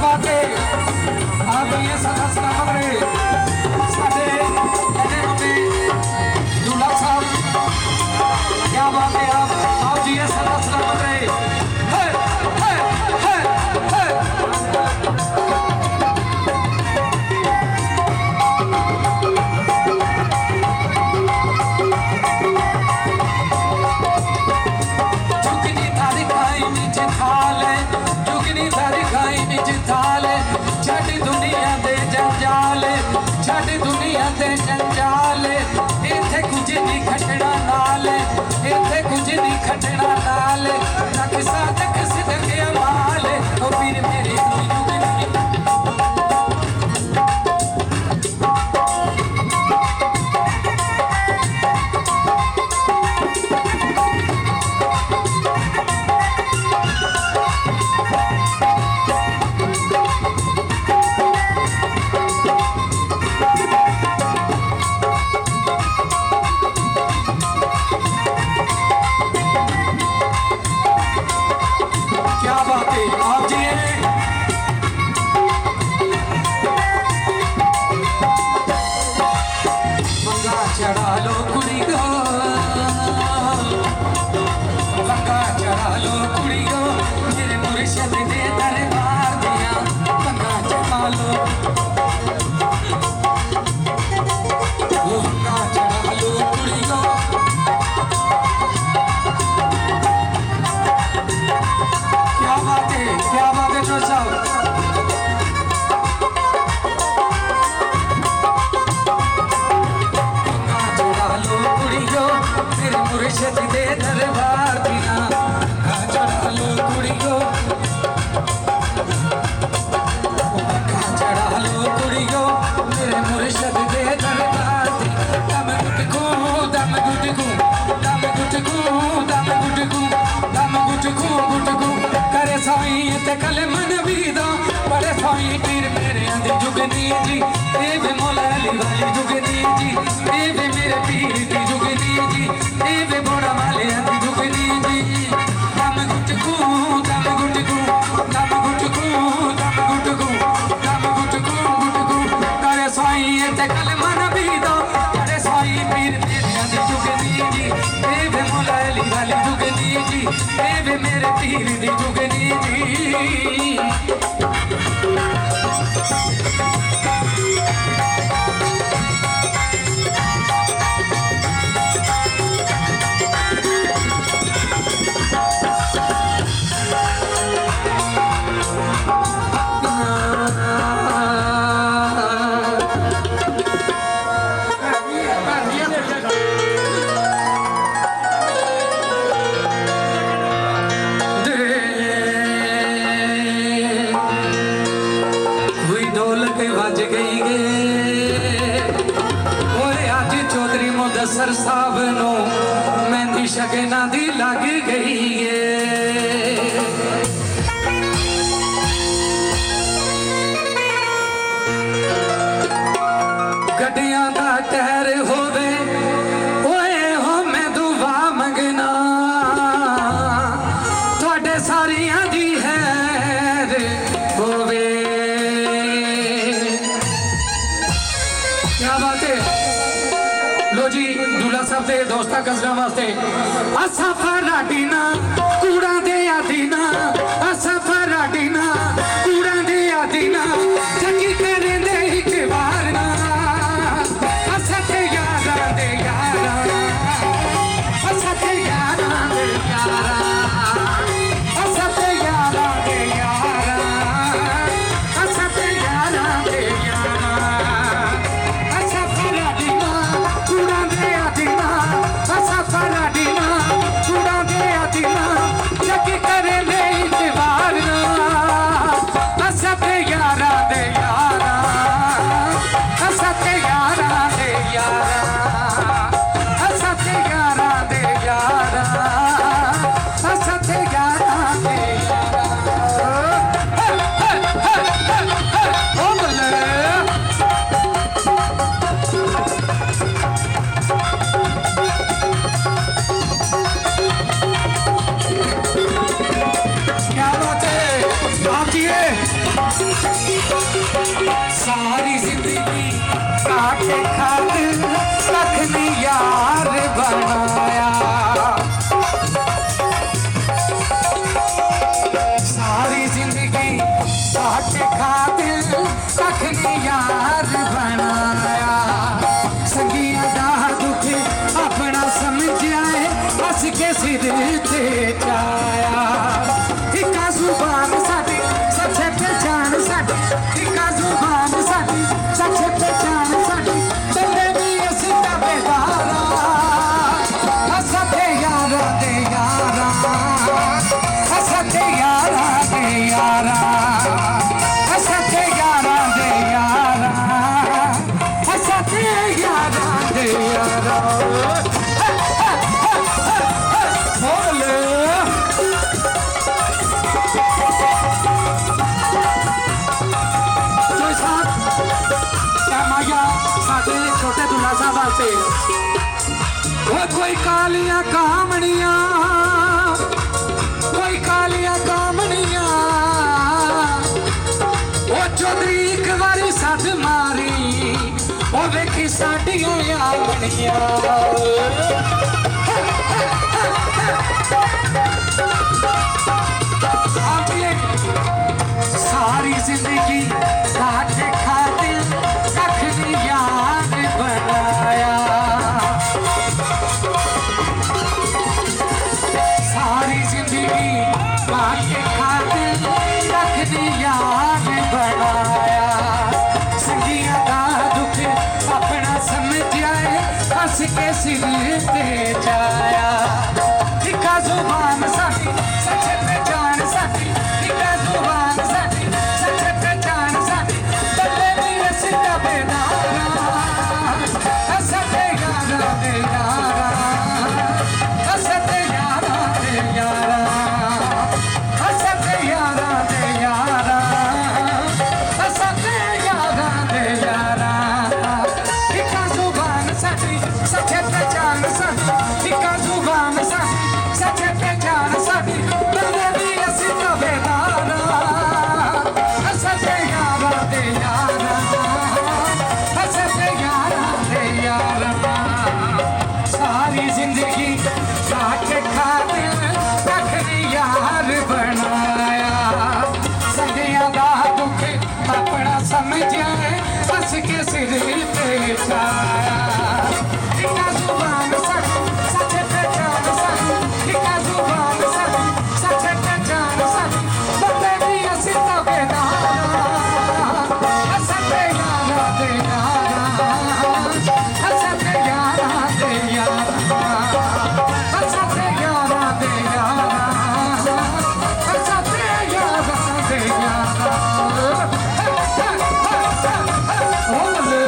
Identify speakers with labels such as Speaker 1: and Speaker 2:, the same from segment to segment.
Speaker 1: बात है आप ये सदा सलामत रहे साडे कहने मुंडे दूल्हा साहब क्या बात है आप जी ये सदा सलामत रहे दुनिया दे जंजाल इत्थे कुछ नहीं खटना नाल इत्थे कुछ नहीं खटना नाल रख साधक सिदक अमाल ओ पीर मेरे चढ़ा लो कुड़ी को पंगा चढ़ा लो कुड़ी को मेरे मुर्शिद दे दरबार दिया पंगा चढ़ा लो पंगा चढ़ा लो कुड़ी को क्या बात है जो साहब मुर्शिद दे दरबार दिया चढ़ा लो कुड़ी को चढ़ा लो कुड़ी को मेरे मुर्शिद दे दरबार दी दम गुटकू दम गुटकू दम गुटकू दम गुटकू दम गुटकू गुटकू करे साई ते कल मन भी दो बड़े साई पीर मेरे अंदर जुगनी जी ए वे मौला अली वाली जुगनी जी ए वे मेरे पीर दी जुगनी जी ए वे बोड़ा वाले अंदर जुगनी जी दम गुटकू दम गुटकू दम गुटकू दम गुटकू दम गुटकू गुटकू करे साई ते कल मन भी दो करे साई पीर मेरे अंदर जुगनी जी ए वे मौला अली वाली जुगनी जी ए वे मेरे पीर दी जुगनी जी सर साहब नो मेहंदी शगना दी लग गई है गड्डियां दा टहर होवे ओए हो मैं दुआ मंगना थोड़े सारियां दी है होवे क्या बात है लो जी दूल्हा साहब दे दोस्ता कसरा वास्ते असा फराडीना कूड़ा दे आदीना असा फराडीना कूड़ा दे आदीना चंगी करे दे एक बार ना असा ते यारा दे यारा असा ते यारा दे यारा असा ते यारा दे यारा असा ते यारा दे यारा असा फराडीना कूड़ा दे आदीना असा फराडीना कूड़ा दे आदीना चंगी करे दे एक बार ना असा ते यारा दे यारा सच्चे यारा दे यारा सच्चे यारा दे यारा छोटे दूल्हा साहब वास्ते कोई कालियां कामनियां कोई कालियां कामनियां ओ चौधरी एक बारी सद मारी ओ वेखी साडियां आवनियां सारी जिंदगी काटे खातिर कख नी याद बनाया सारी जिंदगी काटे खातिर कख नी याद बनाया संगिया दा दुख अपना समझिया हंस के सिर ते जाया इका जुबान साडी सच पहचान साडी इका जुबान साडी सच पहचान साडी बल्ले दी रस्ता बेदारा हसते यारा दे यारा हसते यारा दे यारा हसते यारा दे यारा हसते यारा दे यारा इका जुबान साडी सच पहचान साडी इका जुबान साडी सच पहचान साडी बल्ले दी रस्ता बेदारा हसते यारा दे यारा हसते यारा दे यारा सारी जिंदगी काटे खातिर कख नी यार बनाया संगिया दा दुख अपना समझिया हंस के सिर पे जाया इका जुबान साडी सच पहचान साडी इका जुबान साडी सच पहचान साडी बल्ले दी रस्ता बेदारा हसते यारा दे यारा हसते यारा दे यारा हसते यारा दे यारा हसते यारा दे यारा ओले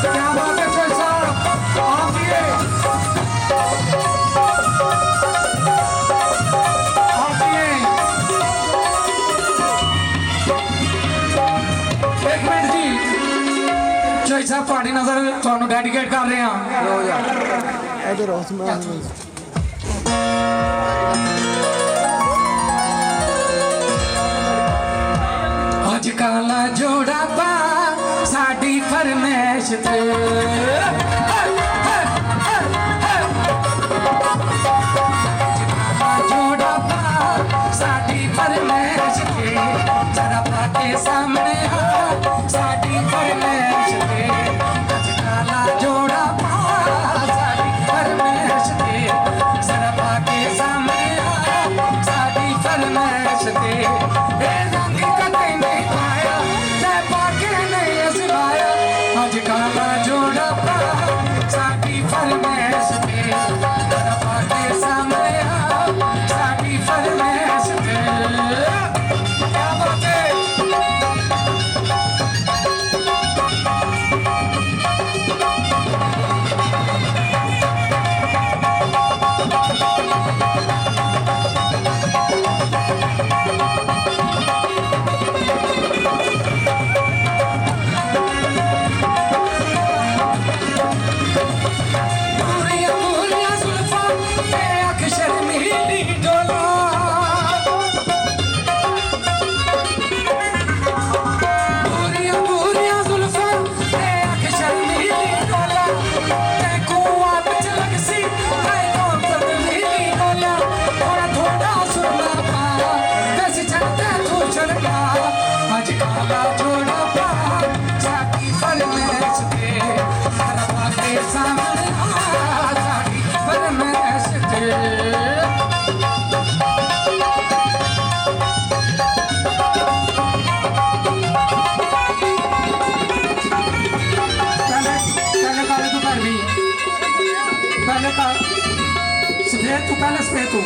Speaker 1: क्या बात है भाई साहब आइए एक मिनट जी जय साहब ਤੁਹਾਡੀ ਨਜ਼ਰ ਤੁਹਾਨੂੰ ਡੈਡੀਕੇਟ ਕਰ ਰਹੇ ਹਾਂ
Speaker 2: इधर उस्मान
Speaker 1: ਅੱਜ ਕਾਲਾ ਜੋੜਾ ਪਾ ਸਾਡੀ ਫਰਮਾਇਸ਼ ਤੇ ਜੋੜਾ ਪਾ ਸਾਡੀ ਫਰਮਾਇਸ਼ ਤੇ ਜਰਾ ਪਾ ਕੇ ਸਾਹਮਣੇ ਆ ਸਾਡੀ ਫਰਮਾਇਸ਼ ਤੇ ਅੱਜ ਕਾਲਾ ਜੋੜਾ ਪਾ ਸਾਡੀ ਫਰਮਾਇਸ਼ ਤੇ ਜਰਾ ਪਾ ਕੇ ਸਾਹਮਣੇ ਆ ਸਾਡੀ ਫਰਮਾਇਸ਼ ਤੇ ਇਹ ਰੰਗ ਕਦੇ ਨਹੀਂ ਪਾਇਆ ਤੇ ਪਾ ਕੇ ਨਹੀਂ ਅਜ਼ਮਾਇਆ ਅੱਜ ਕਾਲਾ ਜੋੜਾ ਪਾ ਸਾਡੀ ਫਰਮਾਇਸ਼ ਤੇ ਜਰਾ ਪਾ ਕੇ ਸਾਹਮਣੇ ਆ ਸਾਡੀ ਫਰਮਾਇਸ਼ ਤੇ क्या बात है पूरियां पूरियां जुल्फां ते अख शर्मीली डोला पूरियां पूरियां जुल्फां ते अख शर्मीली डोला ते कुआ बिच लगसी है कौन तबदीली डोला थोड़ा थोड़ा सुरला पा वैसे चलते तू चढ़ गया आज काला जोड़ा पा साकी फरमाइश ते जरा पा के सामने आ साकी फरमाइश ते पहले काले तू कर भी पहले का सफेद तू पहले सफेद तू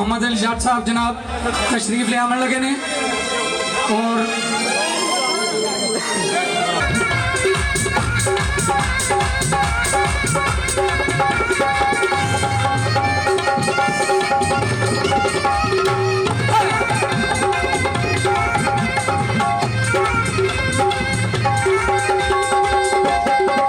Speaker 1: मोहम्मद अली जाट साहब जनाब तशरीफ ले आने लगे ने और